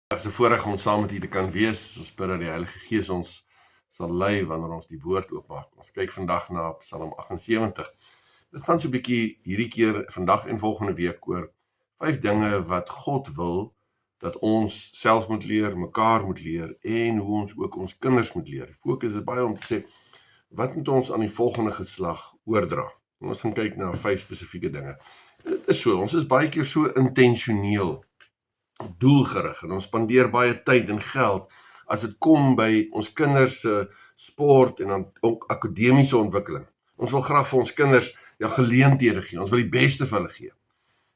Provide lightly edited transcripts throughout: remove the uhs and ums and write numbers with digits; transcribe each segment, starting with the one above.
Dit is 'n voorreg om saam met u te kan wees. Ons bid dat die Heilige Gees ons sal lei wanneer ons die woord oopmaak. Ons kyk vandag na Psalm 78. Dit gaan so 'n bietjie hierdie keer, vandag en volgende week, oor 5 dinge wat God wil dat ons self moet leer, mekaar moet leer en hoe ons ook ons kinders moet leer. Die fokus is baie om te sê, wat moet ons aan die volgende geslag oordra? En ons gaan kyk na 5 spesifieke dinge. Dit is so, ons is baie keer so intentioneel doelgerig en ons spandeer baie tyd en geld as dit kom by ons kinders se sport en dan ook akademiese ontwikkeling. Ons wil graag vir ons kinders geleenthede gee. Ons wil die beste vir hulle gee.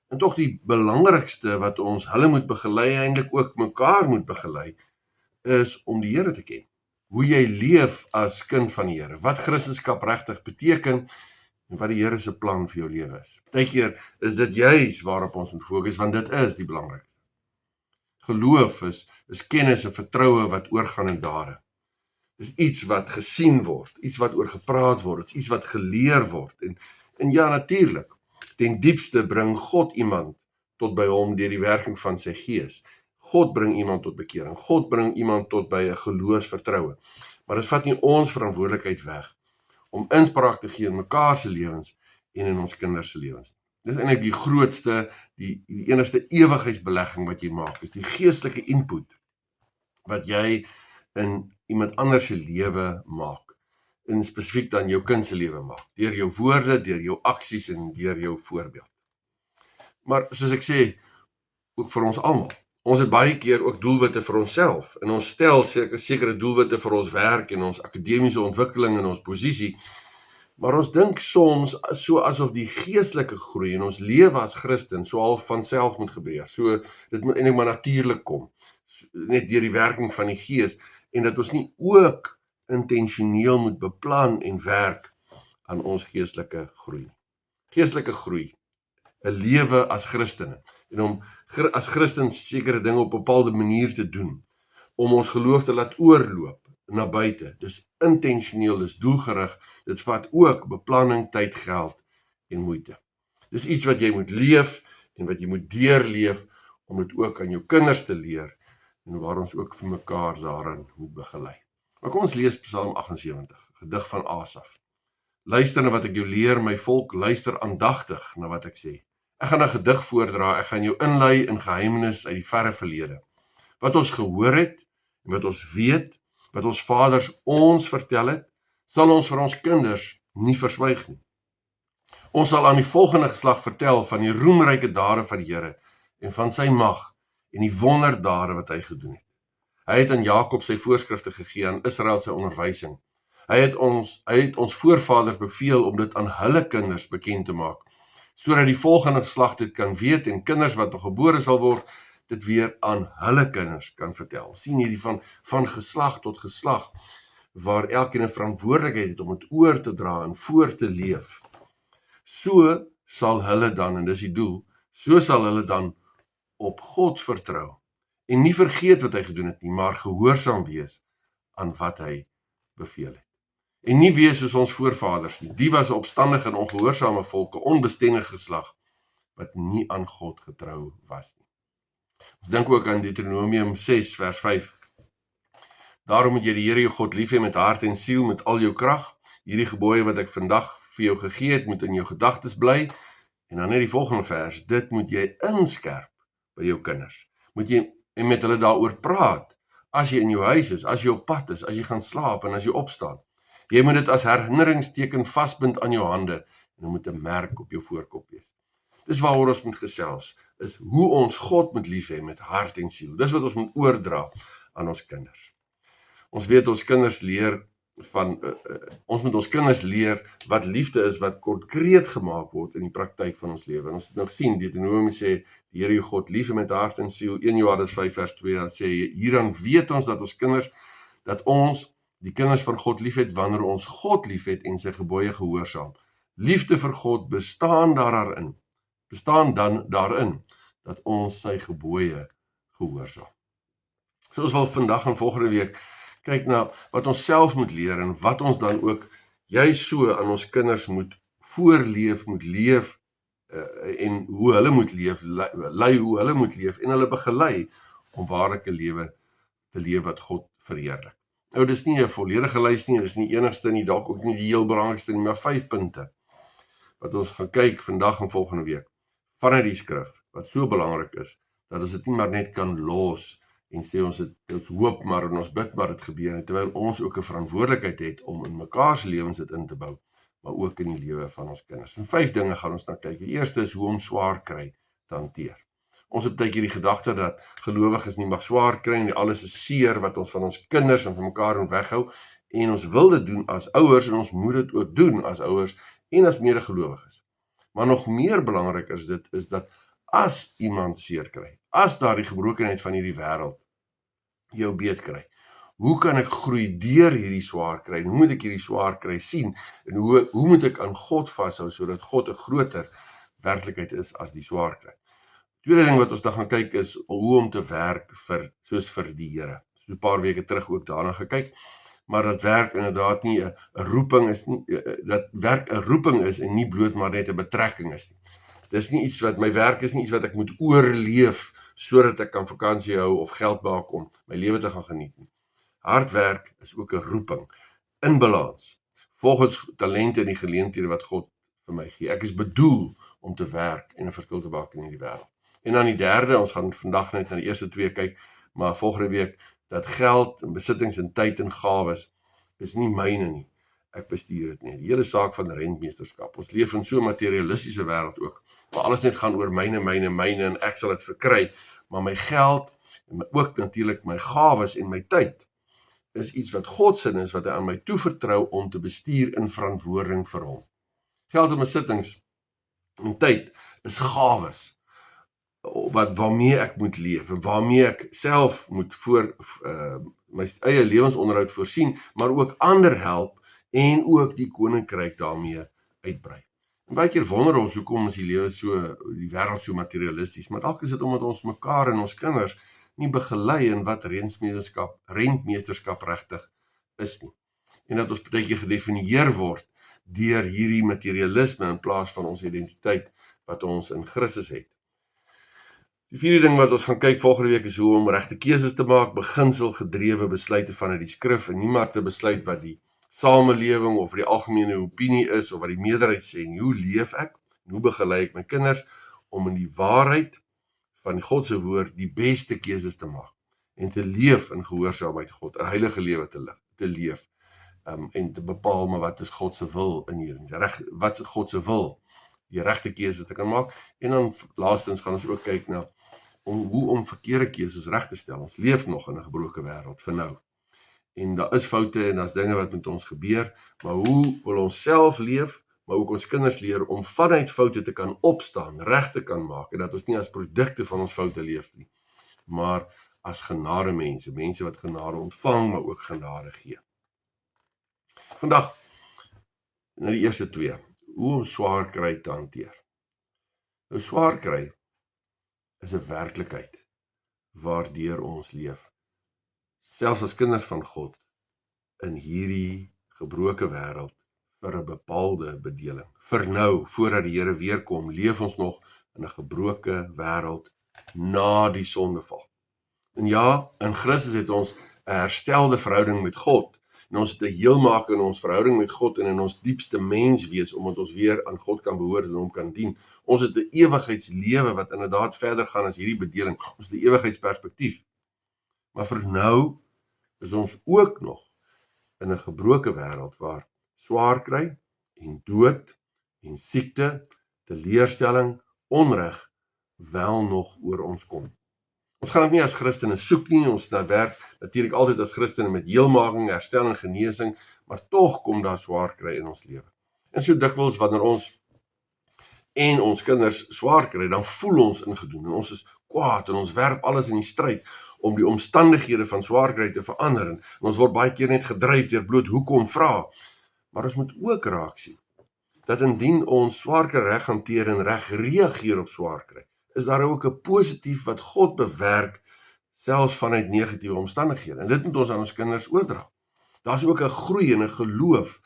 En tog die belangrikste wat ons hulle moet begelei, eintlik ook mekaar moet begelei, is om die Here te ken. Hoe jy leef as kind van die Here. Wat Christendom regtig beteken en wat die Here se plan vir jou lewe is. Partykeer is dit juis waarop ons moet fokus, want dit is die belangrikste. Geloof is kennis en vertroue wat oorgaan in dade. Dis iets wat gesien word, iets wat oor gepraat word, iets wat geleer word. En ja, natuurlik, ten diepste bring God iemand tot by hom deur die werking van sy Gees. God bring iemand tot bekering. God bring iemand tot by 'n geloofsvertroue. Maar dit vat nie ons verantwoordelikheid weg om inspraak te gee in mekaar se lewens en in ons kinders se lewens. Dis eintlik die grootste, die enigste ewigheidsbelegging wat jy maak, is die geestelike input wat jy in iemand anders se lewe maak, en spesifiek dan jou kind se lewe maak, deur jou woorde, deur jou aksies en deur jou voorbeeld. Maar soos ek sê, ook vir ons almal. Ons het baie keer ook doelwitte vir onsself, en ons stel sekere doelwitte vir ons werk en ons akademiese ontwikkeling en ons posisie, maar ons dink soms so asof die geestelike groei in ons lewe as Christen so al van self moet gebeur. So dit moet eintlik maar natuurlik kom, net deur die werking van die Gees, en dat ons nie ook intentioneel moet beplan en werk aan ons geestelike groei. Geestelike groei, 'n lewe as Christene, en om as Christen sekere dinge op 'n bepaalde manier te doen, om ons geloof te laat oorloop na buite. Dis intentioneel, dis doelgerig, dit vat ook beplanning, tyd, geld en moeite. Dis iets wat jy moet leef en wat jy moet deurleef om dit ook aan jou kinders te leer en waar ons ook vir mekaar daarin moet begelei. Maar kom ons lees Psalm 78, gedig van Asaf. Luister na wat ek jou leer, my volk, luister aandagtig na wat ek sê. Ek gaan 'n gedig voordra, ek gaan jou inlei in geheimenis uit die verre verlede. Wat ons gehoor het en wat ons weet, wat ons vaders ons vertel het, sal ons vir ons kinders nie verswyg nie. Ons sal aan die volgende geslag vertel van die roemryke dade van die Here en van sy mag en die wonderdade wat hy gedoen het. Hy het aan Jakob sy voorskrifte gegee, aan Israel sy onderwysing. Hy het ons voorvaders beveel om dit aan hulle kinders bekend te maak, sodat die volgende geslag dit kan weet en kinders wat nog gebore sal word, dit weer aan hulle kinders kan vertel. Sien hierdie van geslag tot geslag, waar elkeen 'n verantwoordelikheid het om dit oor te dra en voor te leef. So sal hulle dan, en dis die doel, so sal hulle dan op God vertrou, en nie vergeet wat hy gedoen het nie, maar gehoorsaam wees aan wat hy beveel het. En nie wees soos ons voorvaders nie, die was 'n opstandige en ongehoorsame volk, 'n onbestendige geslag, wat nie aan God getrou was nie. Ons dink ook aan Deuteronomium 6 vers 5. Daarom moet jy die Here jou God lief hê met hart en siel, met al jou krag. Hierdie gebooie wat ek vandag vir jou gegee het, moet in jou gedagtes bly. En dan net die volgende vers, dit moet jy inskerp by jou kinders. Moet jy en met hulle daaroor praat, as jy in jou huis is, as jy op pad is, as jy gaan slaap en as jy opstaan. Jy moet dit as herinneringsteken vasbind aan jou hande, en dit moet 'n merk op jou voorkop wees. Dis waaroor ons moet gesels, is hoe ons God moet lief hê met hart en siel. Dis wat ons moet oordra aan ons kinders. Ons weet ons kinders leer ons moet ons kinders leer wat liefde is, wat konkreet gemaak word in die praktyk van ons lewe. En ons het nou gesien, Deuteronomium sê, die Here jou God lief hê met hart en siel. 1 Johannes 5 vers 2, dan sê hieraan weet ons dat ons die kinders van God lief het, wanneer ons God lief het en sy gebooie gehoorsaam. Liefde vir God bestaan dan daarin, dat ons sy gebooie gehoorsaam. So ons wil vandag en volgende week kyk na wat ons self moet leer en wat ons dan ook juist so aan ons kinders moet voorleef, moet leef en hoe hulle moet leef, lei hoe hulle moet leef en hulle begelei om waarlike lewe te leef wat God verheerlik. Nou, dis nie 'n volledige lys nie, dis nie enigste nie, dalk ook nie die heel belangrikste nie, maar 5 punte wat ons gaan kyk vandag en volgende week vanuit die skrif, wat so belangrik is, dat ons dit nie maar net kan los en sê ons hoop maar en ons bid maar dit gebeur nie, terwyl ons ook 'n verantwoordelikheid het om in mekaar se lewens dit in te bou, maar ook in die lewe van ons kinders. En 5 dinge gaan ons nou kyk. Die eerste is hoe om swaar kry te hanteer. Ons het baie keer die gedagte dat gelowiges nie mag swaar kry en alles is seer wat ons van ons kinders en van mekaar weghou, en ons wil dit doen as ouers en ons moet dit ook doen as ouers en as medegelowiges. Maar nog meer belangrik is dat as iemand seer kry, as daar die gebrokenheid van hierdie wêreld jou beet kry, hoe kan ek groei deur hierdie swaar kry? En hoe moet ek hierdie swaar kry sien? En hoe moet ek aan God vashou sodat God 'n groter werklikheid is as die swaar kry? Tweede ding wat ons dan gaan kyk is hoe om te werk soos vir die Here. So 'n paar weke terug ook daarna gekyk, maar dat werk inderdaad nie 'n roeping is nie, dat werk 'n roeping is en nie bloot maar net 'n betrekking is nie. Dis nie iets wat my werk is nie iets wat ek moet oorleef sodat ek kan vakansie hou of geld maak om my lewe te gaan geniet nie. Hard werk is ook 'n roeping in balans volgens talente en die geleenthede wat God vir my gee. Ek is bedoel om te werk en 'n verskil te maak in hierdie wêreld. En dan die derde, ons gaan vandag net na die eerste 2 kyk, maar volgende week, dat geld en besittings en tyd en gawes is nie myne nie. Ek bestuur dit nie. Die hele saak van rentmeesterskap. Ons leef in so 'n materialistiese wêreld ook, waar alles net gaan oor myne en ek sal dit verkry, maar my geld en ook natuurlik my gawes en my tyd is iets wat God se is wat hy aan my toevertrou om te bestuur in verantwoording vir hom. Geld en besittings en tyd is gawes waarmee ek moet leef en waarmee ek self moet my eie lewensonderhoud voorsien, maar ook ander help en ook die koninkryk daarmee uitbrei. En baie keer wonder ons hoekom is die wêreld so materialisties, maar dalk is dit omdat ons mekaar en ons kinders nie begelei in wat rentmeesterskap regtig is nie. En dat ons baie keer gedefinieer word deur hierdie materialisme in plaas van ons identiteit wat ons in Christus het. Die vierde ding wat ons gaan kyk volgende week is hoe om regte keuses te maak, beginselgedrewe besluite vanuit die skrif en nie maar te besluit wat die samelewing of die algemene opinie is of wat die meerderheid sê nie. Hoe leef ek? Hoe begelei ek my kinders om in die waarheid van God se woord die beste keuses te maak en te leef in gehoorsaamheid God, 'n heilige lewe te leef en te bepaal maar wat is God se wil in hierdie wat is God se wil, die regte keuses te kan maak. En dan laastens gaan ons ook kyk na hoe om verkeerde keuses reg te stel. Ons leef nog in 'n gebroke wêreld vir nou. En daar is foute en daar's dinge wat met ons gebeur, maar hoe wil ons self leef, maar ook ons kinders leer om vanuit foute te kan opstaan, reg te kan maak en dat ons nie as produkte van ons foute leef nie, maar as genade mense wat genade ontvang, maar ook genade gee. Vandag na die eerste 2, hoe om swaar kry te hanteer. Nou swaar kry is 'n werklikheid waardeur ons leef. Selfs as kinders van God in hierdie gebroke wêreld vir 'n bepaalde bedeling. Vir nou, voordat die Here weer kom, leef ons nog in 'n gebroke wêreld na die sondeval. En ja, in Christus het ons 'n herstelde verhouding met God. En ons het 'n heelmaak in ons verhouding met God en in ons diepste menswees, omdat ons weer aan God kan behoort en hom kan dien. Ons het 'n ewigheidslewe wat inderdaad verder gaan as hierdie bedeling. Ons het 'n ewigheidsperspektief. Maar vir nou is ons ook nog in 'n gebroke wêreld waar swaar kry en dood en siekte, teleurstelling, onreg wel nog oor ons kom. Ons gaan dit nie as Christene soek nie, ons werk natuurlik altyd as Christene met heelmaking, herstel en genesing, maar tog kom daar swaar kry in ons lewe. En so dikwels wanneer ons en ons kinders swaar kry, dan voel ons ingedoen en ons is kwaad en ons werp alles in die stryd om die omstandighede van swaar kry te verander en ons word baie keer net gedryf deur bloot hoekom vra. Maar ons moet ook raak sien dat indien ons swaar kry reg hanteer en reg reageer op swaar kry, is daar ook 'n positief wat God bewerk selfs vanuit negatiewe omstandighede. En dit moet ons aan ons kinders oordra. Daar's ook 'n groei in 'n geloof,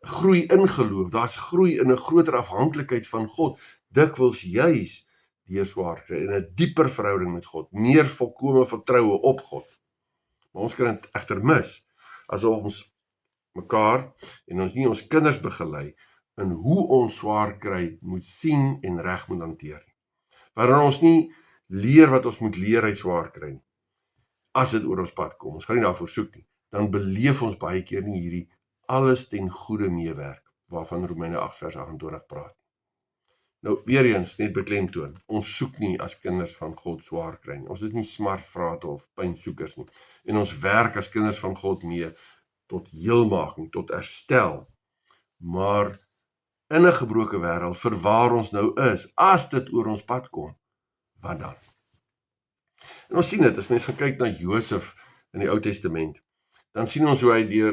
groei in geloof. Daar's groei in 'n groter afhanklikheid van God, dikwels juis deur swaar kry, en 'n dieper verhouding met God, meer volkome vertroue op God. Maar ons kan dit egter mis, as ons mekaar en ons nie ons kinders begelei in hoe ons swaar kry moet sien en reg moet hanteer nie. Wanneer ons nie leer wat ons moet leer uit swaar kry nie, as dit oor ons pad kom, ons gaan nie daarvoor soek nie, dan beleef ons baie keer nie hierdie alles ten goeie meewerk, waarvan Romeine 8 vers 28 praat. Nou, weer eens, net beklemtoon, ons soek nie as kinders van God swaar kry nie. Ons is nie smartvrate of pynsoekers nie. En ons werk as kinders van God mee tot heelmaking, tot herstel. Maar in 'n gebroke wêreld, vir waar ons nou is, as dit oor ons pad kom, wat dan? En ons sien dit, as mens gaan kyk na Josef in die Ou Testament, dan sien ons hoe hy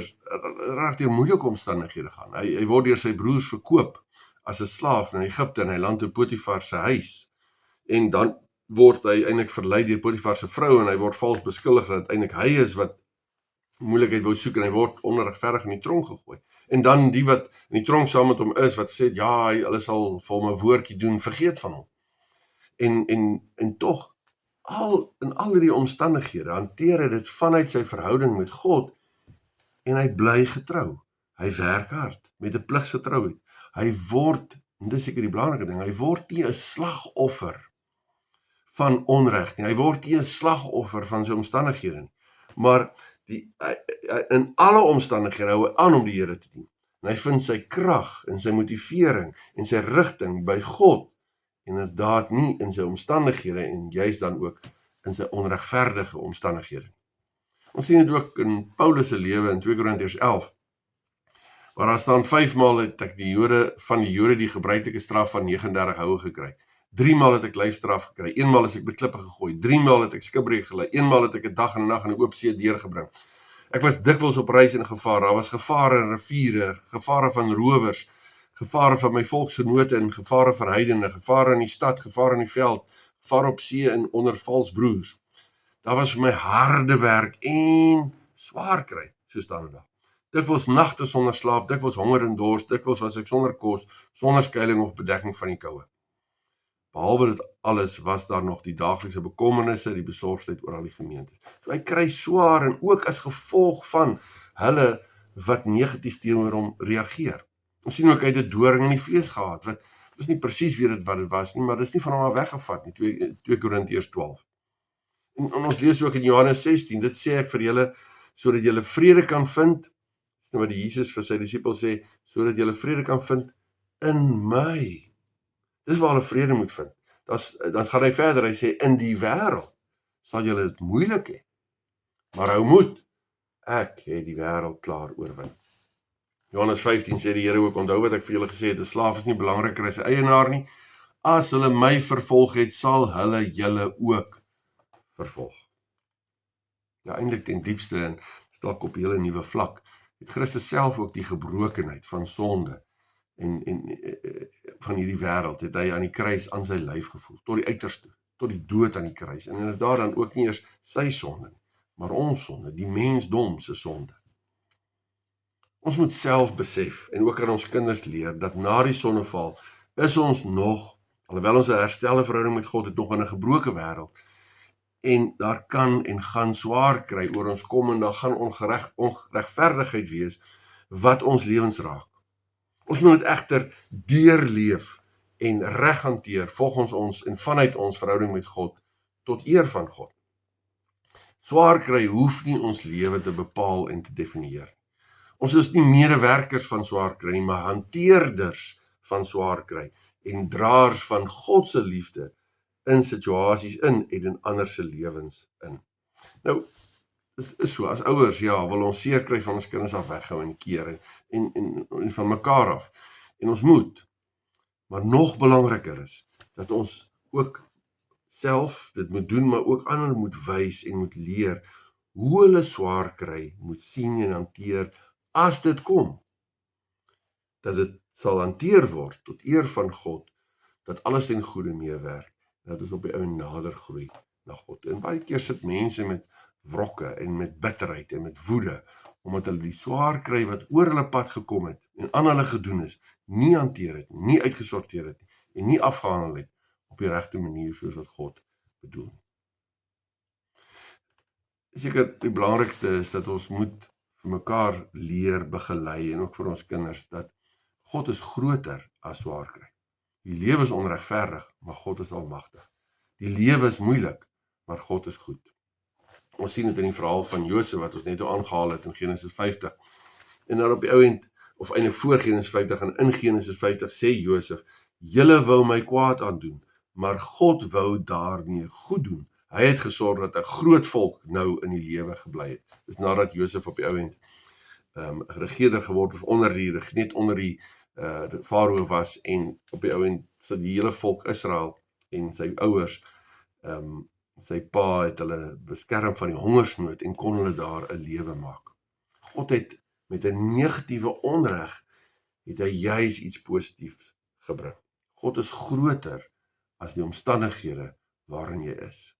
raak deur moeilike omstandighede gaan. Hy word deur sy broers verkoop as 'n slaaf na Egipte, en hy land in Potifar se huis. En dan word hy eintlik verlei deur Potifar se vrou, en hy word vals beskuldig dat eintlik hy is wat moeilikheid wou soek, en hy word onregverdig in die tronk gegooi. En dan die wat in die tronk saam met hom is, wat sê, ja, hulle sal vir hom 'n woordjie doen, vergeet van hom. En tog, in al hierdie omstandighede, hanteer hy dit vanuit sy verhouding met God, en hy bly getrou. Hy werk hard, met 'n pligsgetrouheid. Hy word, en dis seker die belangrike ding, hy word nie 'n slagoffer van onreg nie. Hy word nie 'n slagoffer van sy omstandighede nie. Maar in alle omstandighede hou hy aan om die Here te dien. En hy vind sy krag en sy motivering en sy rigting by God, inderdaad nie in sy omstandighede, en juist dan ook in sy onregverdige omstandighede. Ons sien dit ook in Paulus se lewe in 2 Korintiërs 11, waar daar staan 5 maal het ek van die Jode die gebruikelike straf van 39 houe gekry. 3 maal het ek lyfstraf gekry, 1 maal is ek met klippe gegooi, 3 maal het ek skipbreek gelei, 1 maal het ek 'n dag en 'n nag in 'n oop see deurgebring. Ek was dikwels op reis en gevaar, daar was gevare in riviere, gevare van rowers, gevare van my volksgenote en gevare van heidene, gevare in die stad, gevare in die veld, gevare op see en onder vals broers. Daar was vir my harde werk en swaar kry, so staan dit daar. Dikwels nagte sonder slaap, dikwels honger en dors, dikwels was ek sonder kos, sonder skuiling of bedekking van die koue. Behalwe dit alles was daar nog die daaglikse bekommernisse, die besorgdheid oor al die gemeentes. So hy kry swaar, en ook as gevolg van hulle wat negatief teenoor hom reageer. Ons sien ook hy het 'n doring in die vlees gehad, wat is nie presies weet wat dit was nie, maar dit is nie van hom af weggevat nie, 2 Korintiërs 12. En ons lees ook in Johannes 16, dit sê ek vir julle, sodat julle vrede kan vind, wat die Jesus vir sy disippels sê, sodat julle vrede kan vind in my. Dis waar hulle vrede moet vind. Dan gaan hy verder, hy sê, in die wêreld sal julle dit moeilik hê, maar hou moed, ek het die wêreld klaar oorwin. Johannes 15 sê die Here ook, onthou wat ek vir julle gesê het, 'n slaaf is nie belangriker as sy eienaar nie. As hulle my vervolg het, sal hulle julle ook vervolg. Ja, eintlik ten diepste, en dalk op 'n hele nuwe vlak, het Christus self ook die gebrokenheid van sonde en van hierdie wêreld, het hy aan die kruis aan sy lyf gevoel, tot die uiterste, tot die dood aan die kruis, en inderdaad dan ook nie eers sy sonde, maar ons sonde, die mensdom se sonde. Ons moet self besef, en ook aan ons kinders leer, dat na die sondeval is ons nog, alhoewel ons 'n herstelde verhouding met God het, nog in 'n gebroke wêreld, en daar kan en gaan swaar kry oor ons kom, en daar gaan onregverdigheid wees wat ons lewens raak. Ons moet dit egter deurleef en reg hanteer volgens ons en vanuit ons verhouding met God tot eer van God. Swaar kry hoef nie ons lewe te bepaal en te definieer. Ons is nie medewerkers van swaar kry nie, maar hanteerders van swaar kry en draers van God se liefde in situasies en in ander se lewens in. Nou, dit is so, as ouers, ja, wil ons seer kry van ons kinders af weghou en keer en van mekaar af. En ons moet, maar nog belangriker is, dat ons ook self dit moet doen, maar ook ander moet wys en moet leer hoe hulle swaar kry, moet sien en hanteer as dit kom. Dat dit sal hanteer word tot eer van God, dat alles ten goeie meewerk, dat ons op die ou nader groei na God. En baie keer sit mense met wrokke en met bitterheid en met woede, omdat hulle die swaar kry wat oor hulle pad gekom het en aan hulle gedoen is, nie hanteer het, nie uitgesorteer het en nie afgehandel het, op die regte manier soos wat God bedoel. Seker die belangrikste is dat ons moet vir mekaar leer begelei en ook vir ons kinders dat God is groter as swaar kry. Die lewe is onregverdig, maar God is almagtig. Die lewe is moeilik, maar God is goed. Ons sien dit in die verhaal van Josef wat ons net aangehaal het in Genesis 50. En dan op die ou end, of eintlik voor Genesis 50 en in Genesis 50 sê Josef, julle wou my kwaad aandoen, maar God wou daarmee goed doen. Hy het gesorg dat 'n groot volk nou in die lewe gebly het. Dis nadat Josef op die ou end regerder geword of net onder die farao was en op die ou end so die hele volk Israel en sy ouers, sy pa het hulle beskerm van die hongersnood en kon hulle daar 'n lewe maak. God het met 'n negatiewe onreg het hy juis iets positiefs gebring. God is groter as die omstandighede waarin jy is.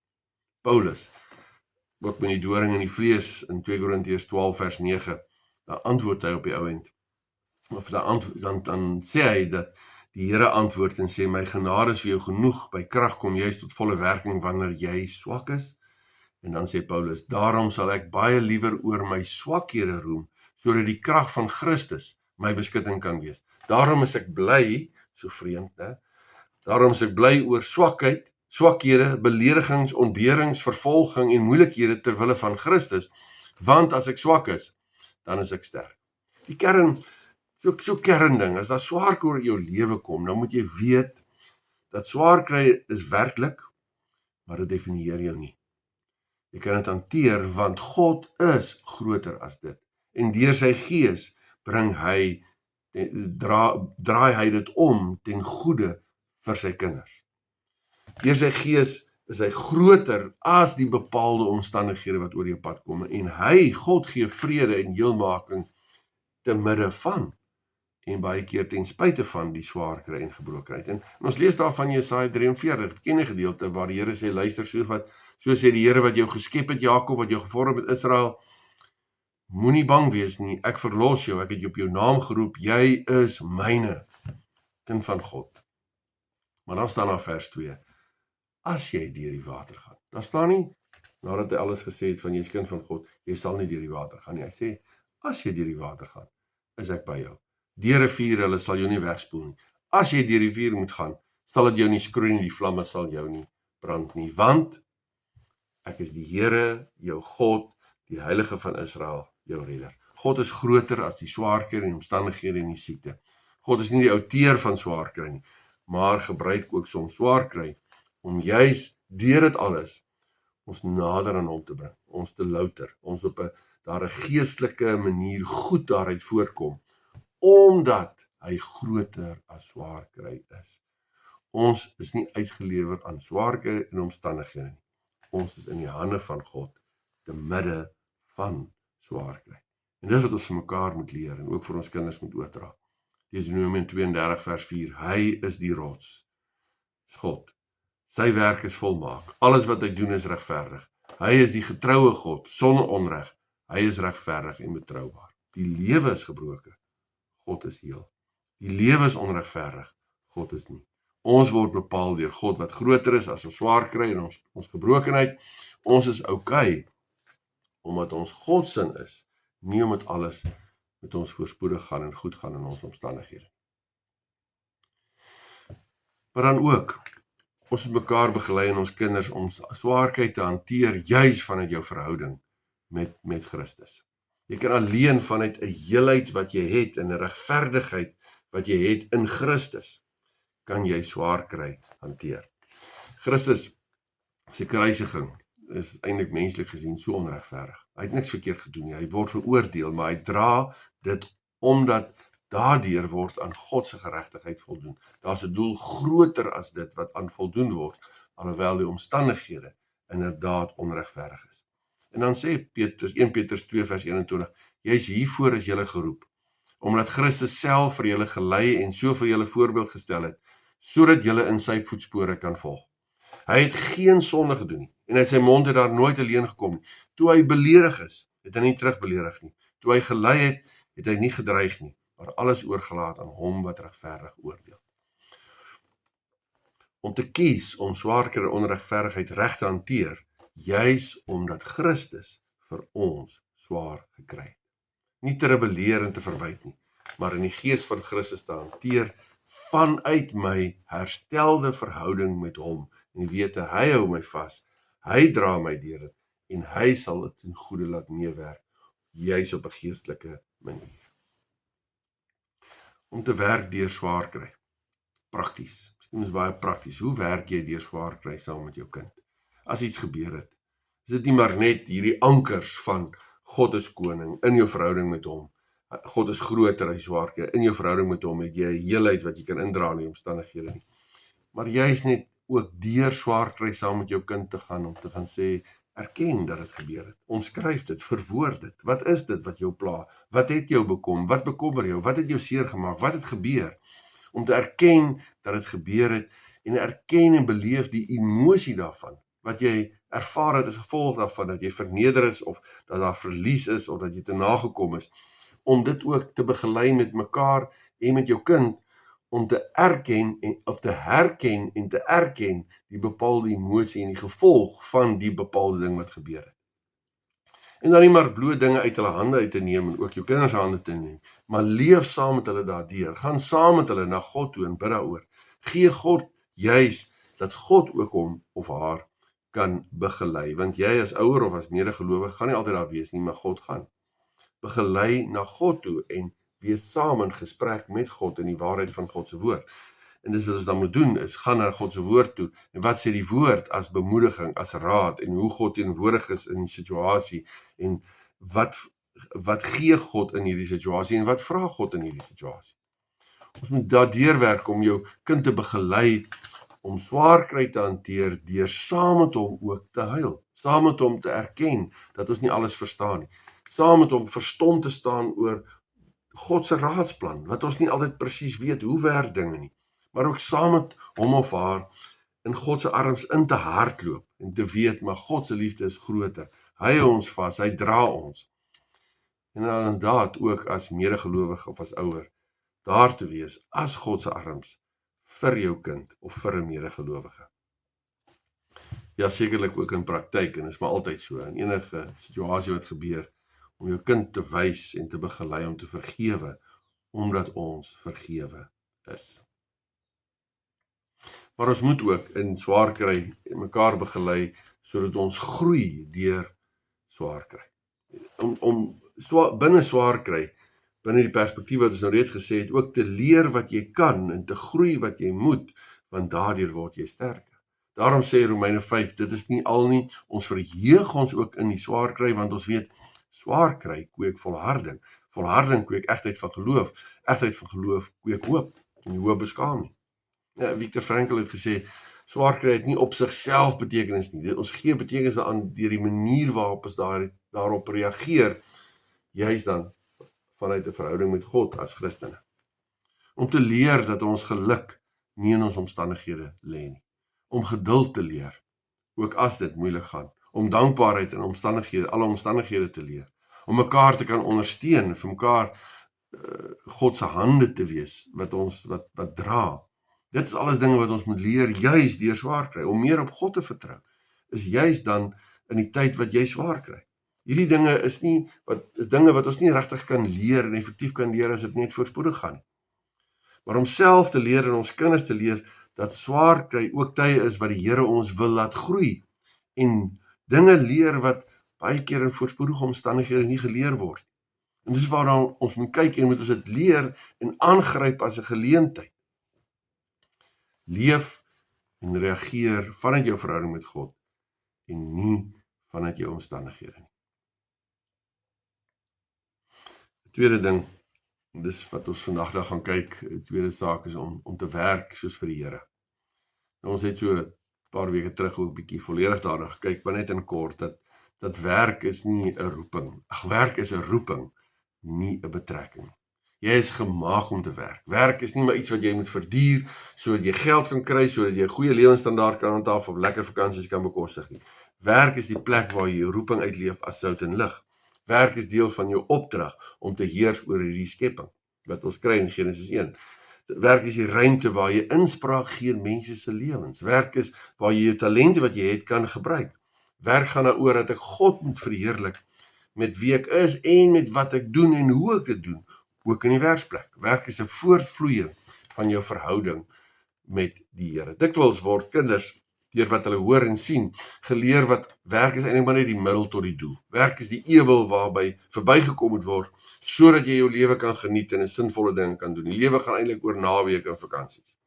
Paulus, ook met die doring en die vlees in 2 Korintiërs 12 vers 9, dan antwoord hy op die ou end. Of dan sê hy dat die Here antwoord en sê, my genade is vir jou genoeg, by krag kom juis tot volle werking wanneer jy swak is. En dan sê Paulus, daarom sal ek baie liewer oor my swakhede roem, sodat die krag van Christus my beskutting kan wees. Daarom is ek bly, so vreemd, né? Daarom is ek bly oor swakheid, swakhede, beledigings, ontberings, vervolging en moeilikhede ter wille van Christus, want as ek swak is, dan is ek sterk. Die kern, so kernding, as daar swaar kry oor jou lewe kom, dan moet jy weet, dat swaar kry is werklik, maar dit definieer jou nie. Jy kan dit hanteer, want God is groter as dit. En deur sy gees draai hy dit om ten goeie vir sy kinders. Deur sy gees is hy groter as die bepaalde omstandighede wat oor jou pad kom. En God gee vrede en heelmaking te midde van, en baie keer ten spyte van die swaar kry en gebrokenheid. En ons lees daarvan Jesaja 43, bekende gedeelte, waar die Here sê, luister, so sê die Here wat jou geskep het, Jakob, wat jou gevorm het, Israel, moenie bang wees nie, ek verlos jou, ek het jou op jou naam geroep, jy is myne, kind van God. Maar dan staan daar vers 2, as jy deur die water gaan. Daar staan nie, nadat hy alles gesê het van jy is kind van God, jy sal nie deur die water gaan nie. Hy sê, as jy deur die water gaan, is ek by jou. Deur riviere, hulle sal jou nie wegspoel nie. As jy deur die rivier moet gaan, sal dit jou nie skroei nie, die vlamme sal jou nie brand nie, want ek is die Here, jou God, die Heilige van Israel, jou redder. God is groter as die swaar kry en omstandighede en die siekte. God is nie die outeur van swaar kry nie, maar gebruik ook soms swaar kry, om juis deur dit alles, ons nader aan hom te bring, ons te louter, ons op daar 'n geestelike manier goed daaruit voorkom, omdat hy groter as swaar kry is. Ons is nie uitgelewer aan swaar kry en omstandighede nie. Ons is in die hande van God, te midde van swaar kry. En dis wat ons vir mekaar moet leer, en ook vir ons kinders moet oordra. Deuteronomium 32 vers 4, hy is die rots, God. Sy werk is volmaak, alles wat hy doen is regverdig. Hy is die getroue God, sonder onreg. Hy is regverdig en betroubaar. Die lewe is gebroken, God is heel. Die lewe is onregverdig, God is nie. Ons word bepaal deur God wat groter is as ons swaar kry en ons gebrokenheid. Ons is okay, omdat ons God sin is, nie omdat alles met ons voorspoedig gaan en goed gaan in ons omstandighede. Maar dan ook, ons moet mekaar begelei in ons kinders om swaarkheid te hanteer, juis vanuit jou verhouding met Christus. Jy kan alleen vanuit 'n heelheid wat jy het, en 'n regverdigheid wat jy het in Christus, kan jy swaar kry hanteer. Christus se kruisiging is eintlik menslik gesien so onregverdig. Hy het niks verkeerd gedoen nie, hy word veroordeel, maar hy dra dit omdat daardeur word aan God se geregtigheid voldoen. Daar's 'n doel groter as dit wat aan voldoen word, alhoewel die omstandighede inderdaad onregverdig is. En dan sê 1 Petrus 2 vers 21, jy's hiervoor is julle geroep, omdat Christus self vir julle gelei en so vir julle voorbeeld gestel het, sodat julle in sy voetspore kan volg. Hy het geen sonde gedoen nie, en uit sy mond het daar nooit 'n leuen gekom nie. Toe hy beledig is, het hy nie terugbeledig nie. Toe hy gelei het hy nie gedreig nie, maar alles oorgelaat aan hom wat regverdig oordeel. om te kies om swaar kry onregverdigheid reg te hanteer, juis omdat Christus vir ons swaar gekry het. Nie te rebelleer en te verwyd nie, maar in die gees van Christus te hanteer vanuit my herstelde verhouding met hom, en weet hy hou my vas, hy dra my deur dit, en hy sal dit ten goeie laat meewerk, juis op 'n geestelike manier. Om te werk deur swaar kry, prakties, miskien is baie prakties, hoe werk jy deur swaar kry saam met jou kind? As iets gebeur het, is dit nie maar net hierdie ankers van God is koning, in jou verhouding met hom, God is groter as swaar kry, in jou verhouding met hom het jy 'n heelheid wat jy kan indra in die omstandighede nie. Maar jy is net ook deur swaar kry saam met jou kind te gaan, om te gaan sê, erken dat dit gebeur het, omskryf dit, verwoord dit, wat is dit wat jou pla, wat het jou bekom, wat bekommer jou, wat het jou seer gemaak, wat het gebeur, om te erken dat dit gebeur het, en erken en beleef die emosie daarvan, wat jy ervaar het as gevolg daarvan, dat jy verneder is, of dat daar verlies is, of dat jy te nagekom is, om dit ook te begelei met mekaar en met jou kind, om te erken of te herken en te erken die bepaalde emosie en die gevolg van die bepaalde ding wat gebeur het. En dan nie maar bloot dinge uit hulle hande uit te neem en ook jou kinders hande te neem, maar leef saam met hulle daardeur, gaan saam met hulle na God toe en bid daaroor. Gee God juis dat God ook hom of haar kan begelei, want jy as ouer of as medegelowige gaan nie altyd daar wees nie, maar God gaan. Begelei na God toe en wees saam in gesprek met God in die waarheid van God se woord. En dis wat ons dan moet doen, is gaan na God se woord toe, en wat sê die woord as bemoediging, as raad, en hoe God teenwoordig is in die situasie, en wat gee God in hierdie situasie, en wat vra God in hierdie situasie. Ons moet daardeur werk om jou kind te begelei, om swaar kry te hanteer, deur saam met hom ook te huil, saam met hom te erken, dat ons nie alles verstaan nie, saam met hom verstom te staan oor God se raadsplan, wat ons nie altyd presies weet, hoe werk dinge nie, maar ook saam met hom of haar, in God se arms in te hardloop, en te weet, maar God se liefde is groter, hy hou ons vas, hy dra ons, en dan inderdaad ook as medegelowige of as ouer, daar te wees, as God se arms, vir jou kind, of vir 'n medegelowige. Ja, sekerlik ook in praktyk, en is maar altyd so, in enige situasie wat gebeur, om jou kind te wys en te begelei om te vergewe, omdat ons vergewe is. Maar ons moet ook in swaar kry mekaar begelei, sodat ons groei deur swaar kry. Binne swaar kry, binne die perspektief wat ons nou reeds gesê het, ook te leer wat jy kan, en te groei wat jy moet, want daardeur word jy sterker. Daarom sê Romeine 5, dit is nie al nie, ons verheug ons ook in die swaar kry, want ons weet, swaar kry kweek volharding, volharding kweek egtheid van geloof kweek hoop, en die hoop beskaam nie. Ja, Viktor Frankl het gesê, swaar kry het nie op sigself betekenis nie, ons gee betekenis aan deur die manier waarop ons daarop reageer, juis dan vanuit 'n verhouding met God as Christene. Om te leer dat ons geluk nie in ons omstandighede lê nie, om geduld te leer, ook as dit moeilik gaan, om dankbaarheid in alle omstandighede te leer, om mekaar te kan ondersteun, vir mekaar God se hande te wees, wat dra. Dit is alles dinge wat ons moet leer, juis deur swaar kry, om meer op God te vertrou, is juis dan in die tyd wat jy swaar kry. Hierdie dinge is dinge wat ons nie regtig kan leer en effektief kan leer as dit net voorspoedig gaan. Maar om self te leer en ons kinders te leer, dat swaar kry ook tye is wat die Here ons wil laat groei, en dinge leer wat baie keer in voorspoedige omstandighede nie geleer word. En dis waarna ons moet kyk, en moet ons dit leer en aangryp as 'n geleentheid. Leef en reageer vanuit jou verhouding met God, en nie vanuit jou omstandighede nie. Die tweede ding, dis wat ons vandag gaan kyk, die tweede saak is om te werk soos vir die Here. Nou, ons het so 'n paar weke terug ook 'n bietjie volledig daarna gekyk, maar net in kort, dat werk is nie 'n roeping. Werk is 'n roeping, nie 'n betrekking. Jy is gemaak om te werk. Werk is nie maar iets wat jy moet verduur, sodat jy geld kan kry, sodat jy 'n goeie lewensstandaard kan handhaaf, of lekker vakansies kan bekostig nie. Werk is die plek waar jy jou roeping uitleef as sout en lig. Werk is deel van jou opdrag om te heers oor hierdie skepping, wat ons kry in Genesis 1. Werk is die ruimte waar jy inspraak gee in mense se lewens. Werk is waar jy jou talente wat jy het kan gebruik. Werk gaan daaroor dat ek God moet verheerlik met wie ek is en met wat ek doen en hoe ek dit doen, ook in die werksplek. Werk is 'n voortvloeiing van jou verhouding met die Here. Dikwels word kinders deur wat hulle hoor en sien, geleer wat werk is eintlik maar net die middel tot die doel. Werk is die ewel waarby verbygekom moet word, sodat jy jou lewe kan geniet en 'n sinvolle ding kan doen. Die lewe gaan eintlik oor naweke en vakansies.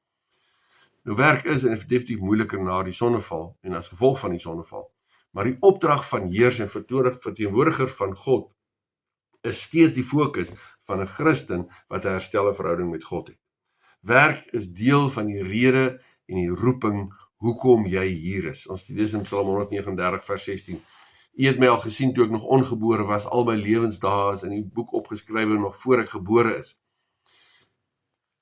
Nou werk is en definitief moeiliker na die sonneval en as gevolg van die sonneval. Maar die opdrag van heers en verteenwoordiger van God is steeds die fokus van 'n Christen wat 'n herstelde verhouding met God het. Werk is deel van die rede en die roeping hoekom jy hier is. Ons lees in Psalm 139 vers 16. U het my al gesien toe ek nog ongebore was, al my lewensdae is in die boek opgeskrywe nog voor ek gebore is.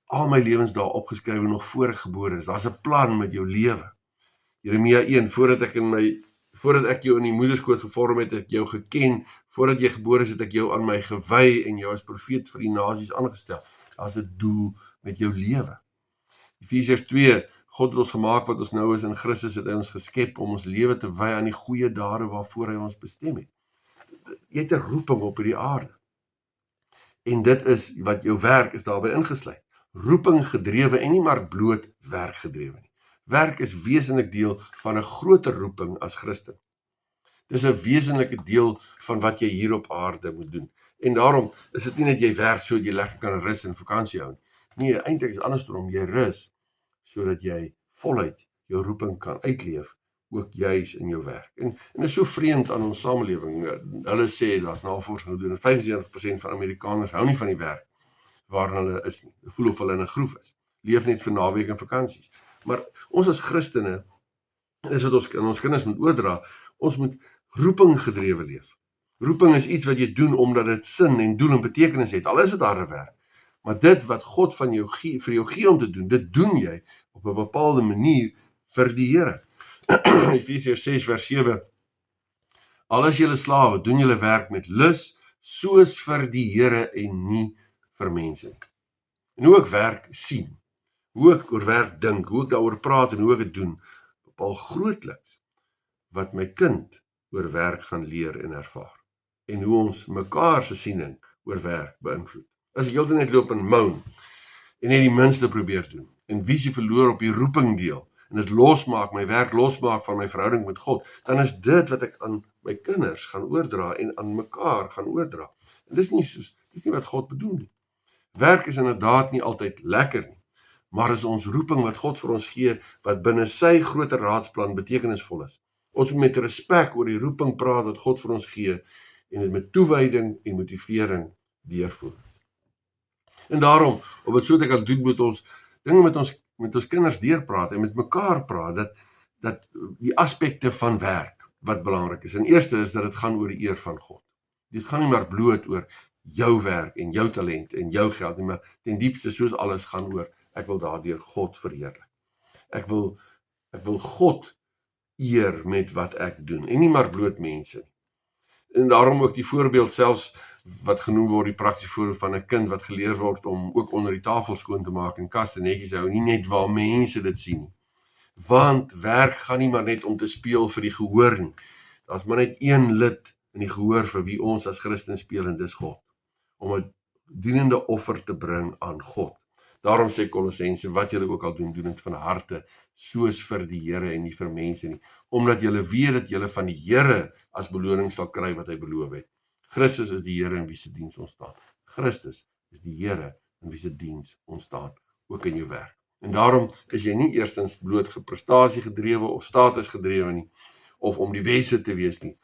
Al my lewensdae opgeskrywe nog voor ek gebore is. Daar's 'n plan met jou lewe. Jeremia 1, voordat ek jou in die moederskoot gevorm het, ek jou geken, voordat jy gebore is, het ek jou aan my gewy en jou as profeet vir die nasies aangestel. Daar's 'n doel met jou lewe. Efesiërs 2, God het ons gemaak wat ons nou is in Christus, het hy ons geskep om ons lewe te wy aan die goeie dade waarvoor hy ons bestem het. Jy het 'n roeping op hierdie aarde. En dit is wat jou werk is daarbey ingesluit. Roeping gedrewe en nie maar bloot werk gedrewe nie. Werk is wesenlik deel van 'n groter roeping as Christen. Dis 'n wesenlike deel van wat jy hier op aarde moet doen. En daarom is dit nie net jy werk sodat jy lekker kan rus en vakansie hou nie. Nee, eintlik is andersom, jy rus sodat jy voluit jou roeping kan uitleef, ook juis in jou werk. En dit is so vreemd aan ons samelewing. Hulle sê, daar's navorsing gedoen, 75% van Amerikaners hou nie van die werk waarin hulle is nie. Hulle voel of hulle in 'n groef is. Leef net vir naweek en vakansies. Maar ons as Christene, is wat ons kinders moet oordra, ons moet roeping gedrewe leef. Roeping is iets wat jy doen omdat dit sin en doel en betekenis het, al is dit harde werk. Maar dit wat God van jou vir jou gee om te doen, dit doen jy op 'n bepaalde manier vir die Here. Efesiërs 6 vers 7. Al is julle slawe, doen julle werk met lus, soos vir die Here en nie vir mense nie. En hoe ek werk sien, hoe ek oor werk dink, hoe ek daaroor praat en hoe ek dit doen, bepaal grootliks wat my kind oor werk gaan leer en ervaar. En hoe ons mekaar se siening oor werk beïnvloed. As ek heeltyd net loop en moan en net die minste probeer doen en visie verloor op die roeping deel en dit losmaak, my werk losmaak van my verhouding met God, dan is dit wat ek aan my kinders gaan oordra en aan mekaar gaan oordra. En dis nie wat God bedoel nie. Werk is inderdaad nie altyd lekker nie, maar is ons roeping wat God vir ons gee, wat binne sy groter raadsplan betekenisvol is. Ons moet met respek oor die roeping praat wat God vir ons gee en dit met toewyding en motivering deurvoer. En daarom, op wat so te kan doen, moet ons dinge met ons kinders deurpraat en met mekaar praat, dat die aspekte van werk wat belangrik is. En eerste is dat dit gaan oor die eer van God. Dit gaan nie maar bloot oor jou werk en jou talent en jou geld nie, maar ten diepste soos alles gaan oor, ek wil daardeur God verheerlik. Ek wil God eer met wat ek doen en nie maar bloot mense nie. En daarom ook die voorbeeld selfs wat genoem word, die praktiese voorbeeld van 'n kind wat geleer word om ook onder die tafel skoon te maak en kaste netjies hou, nie net waar mense dit sien nie. Want werk gaan nie maar net om te speel vir die gehoor nie. Daar's maar net een lid in die gehoor vir wie ons as Christen speel en dis God. Om 'n dienende offer te bring aan God. Daarom sê Kolossense, wat julle ook al doen, doen dit van harte, soos vir die Here en nie vir mense nie. Omdat julle weet dat julle van die Here as beloning sal kry wat hy beloof het. Christus is die Here in wie se diens ons staan. Christus is die Here in wie se diens ons staan, ook in jou werk. En daarom is jy nie eerstens bloot prestasie gedrewe of status gedrewe nie, of om die beste te wees nie.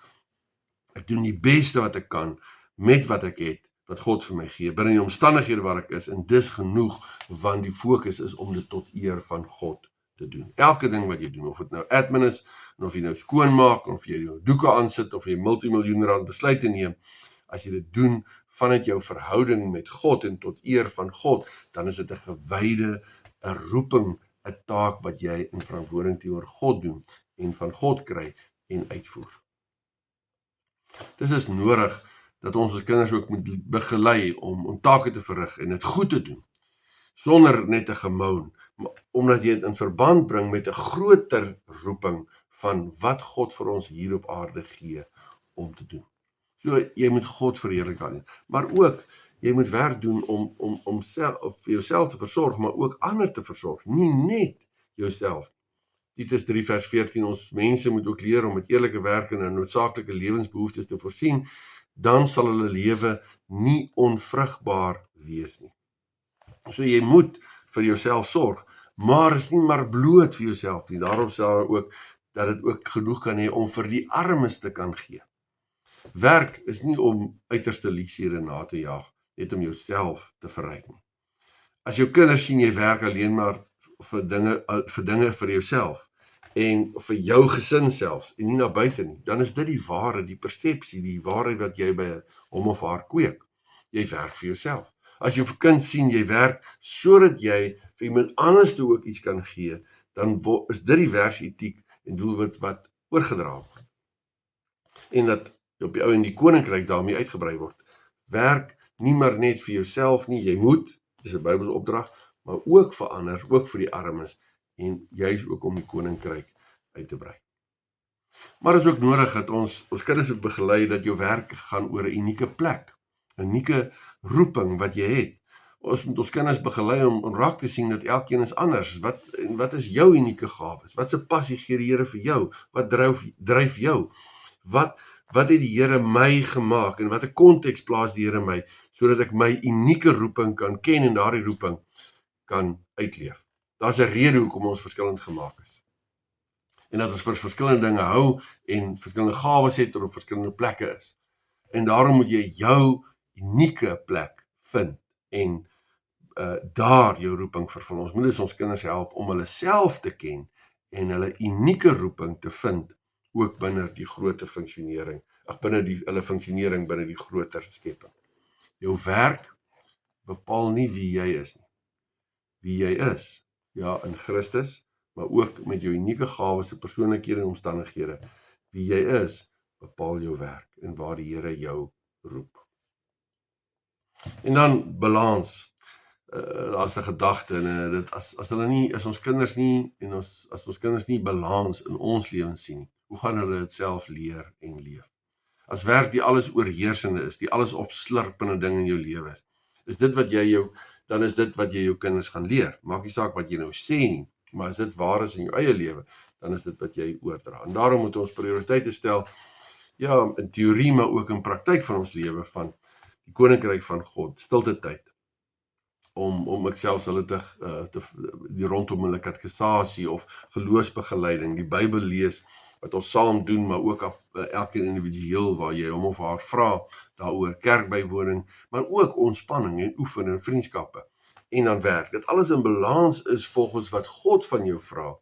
Ek doen die beste wat ek kan met wat ek het, wat God vir my gee, binne die omstandighede waar ek is, en dis genoeg, want die fokus is om dit tot eer van God te doen. Elke ding wat jy doen, of dit nou admin is, en of jy nou skoonmaak, of jy jou doeke aansit, of jy multimiljoen rand besluite neem, as jy dit doen vanuit jou verhouding met God en tot eer van God, dan is dit 'n gewyde, 'n roeping, 'n taak wat jy in verantwoording teenoor God doen, en van God kry en uitvoer. Dis is nodig dat ons kinders ook moet begelei om take te verrig en dit goed te doen, sonder net 'n gemoun, maar omdat jy dit in verband bring met 'n groter roeping van wat God vir ons hier op aarde gee om te doen. So, jy moet God verheerlik daarin, maar ook, jy moet werk doen om vir jouself te versorg, maar ook ander te versorg, nie net jouself. Titus 3 vers 14, ons mense moet ook leer om met eerlike werke en noodsaaklike lewensbehoeftes te voorsien, dan sal hulle lewe nie onvrugbaar wees nie. So jy moet vir jouself sorg, maar is nie maar bloot vir jouself nie. Daarom sal ook dat dit ook genoeg kan hê om vir die armes te kan gee. Werk is nie om uiterste luksiere na te jaag, net om jouself te verryk nie. As jou kinders sien jy werk alleen maar vir dinge vir jouself en vir jou gesin selfs en nie na buite nie, dan is dit die ware, die persepsie, die waarheid wat jy by hom of haar kweek. Jy werk vir jouself. As jou kind sien jy werk sodat jy vir iemand anders toe ook iets kan gee, dan is dit die werksetiek en doelwit wat oorgedra word. En dat op die ou en die koninkryk daarmee uitgebrei word. Werk nie maar net vir jouself nie, jy moet, dis 'n Bybelse opdrag, maar ook vir ander, ook vir die armes en juis ook om die koninkryk uit te brei. Maar is ook nodig dat ons kinders moet begelei dat jou werk gaan oor 'n unieke plek, 'n unieke roeping wat jy het. Ons moet ons kinders begelei om raak te sien dat elkeen is anders. Wat is jou unieke gawes? Wat se passie gee die Here vir jou? Wat dryf jou? Wat het die Here my gemaak en watter konteks plaas die Here my sodat ek my unieke roeping kan ken en daardie roeping kan uitleef. Daar's 'n rede hoekom ons verskillend gemaak is. En dat ons vir verskillende dinge hou en verskillende gawes het of op verskillende plekke is. En daarom moet jy jou unieke plek vind en daar jou roeping vervul. Ons moet ons kinders help om hulle self te ken en hulle unieke roeping te vind, ook binne die groter funksionering, hulle funksionering binne die groter skepping. Jou werk bepaal nie wie jy is nie. Wie jy is, ja, in Christus, maar ook met jou unieke gawes, persoonlikhede en omstandighede. Wie jy is, bepaal jou werk en waar die Here jou roep. En dan balans. As 'n gedagte en dit as ons kinders nie en as ons kinders nie balans in ons lewens sien, hoe gaan hulle dit self leer en leef? As werk die alles oorheersende is, die alles opslurpende ding in jou lewe is dit wat dan is dit wat jy jou kinders gaan leer. Maak nie saak wat jy nou sê nie, maar as dit waar is in jou eie lewe, dan is dit wat jy oordra. En daarom moet ons prioriteite stel, ja, in teorie maar ook in praktyk van ons lewe van die koninkryk van God, stilte tyd. Om ek selfs hulle die rondom hulle katekisasie of geloofsbegeleiding, die Bybel lees, wat ons saam doen, maar ook elkeen individueel waar jy hom of haar vra daaroor, kerkbywoning, maar ook ontspanning en oefen en vriendskappe en dan werk. Dat alles in balans is volgens wat God van jou vra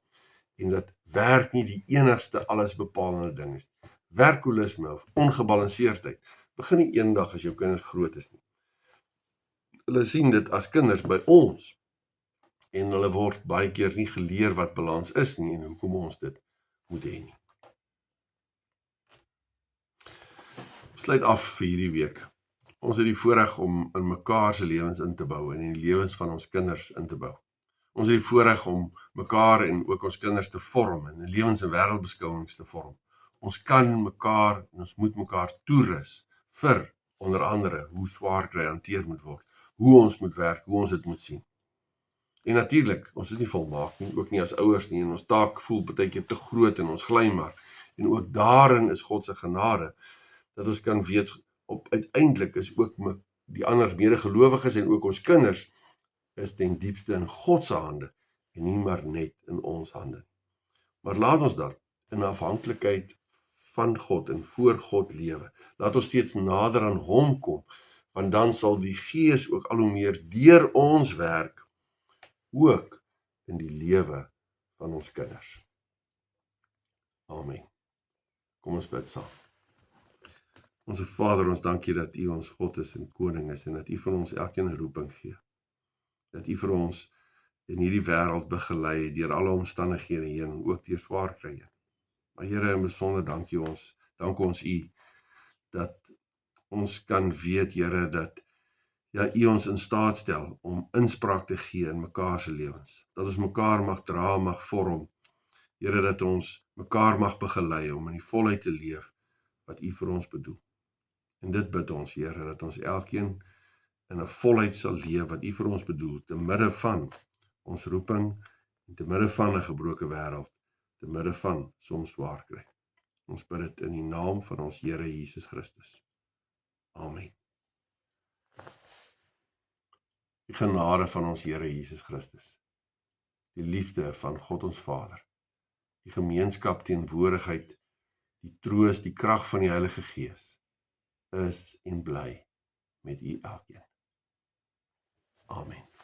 en dat werk nie die enigste alles bepalende ding is. Werkholisme of ongebalanseerdheid begin nie eendag as jou kinders groot is nie. Hulle sien dit as kinders by ons en hulle word baie keer nie geleer wat balans is nie en hoekom ons dit moet hê nie. Sluit af vir hierdie week. Ons het die voorreg om in mekaar se lewens in te bou en in die lewens van ons kinders in te bou. Ons het die voorreg om mekaar en ook ons kinders te vorm en lewens- en wêreldbeskouings te vorm. Ons kan mekaar en ons moet mekaar toerus vir onder andere hoe swaar kry hanteer moet word, hoe ons moet werk, hoe ons dit moet sien. En natuurlik, ons is nie volmaak nie, ook nie as ouers nie, en ons taak voel baie keer te groot en ons gly maar. En ook daarin is God se genade dat ons kan weet uiteindelik is ook die ander medegelowiges en ook ons kinders is ten diepste in God se hande en nie maar net in ons hande. Maar laat ons dan in afhanklikheid van God en voor God lewe. Laat ons steeds nader aan hom kom, want dan sal die Gees ook al hoe meer deur ons werk, ook in die lewe van ons kinders. Amen. Kom ons bid saam. Onse Vader, ons dank U dat U ons God is en koning is en dat U vir ons elkeen 'n roeping gee. Dat U vir ons in hierdie wêreld begelei deur alle omstandighede heen, ook deur swaar kry. Maar Here, in besonder dank ons U dat ons kan weet, Here, dat ja, U ons in staat stel om inspraak te gee in mekaar se lewens, dat ons mekaar mag dra, mag vorm, Here, dat ons mekaar mag begelei om in die volheid te leef wat U vir ons bedoel. En dit bid ons, Here, dat ons elkeen in 'n volheid sal leef wat U vir ons bedoel, te midde van ons roeping, en te midde van 'n gebroke wêreld, te midde van soms swaar kry. Ons bid dit in die naam van ons Here Jesus Christus. Amen. Die genade van ons Here Jesus Christus, die liefde van God ons Vader, die gemeenskap, teenwoordigheid, die troos, die krag van die Heilige Gees, is en bly met U elkeen. Amen.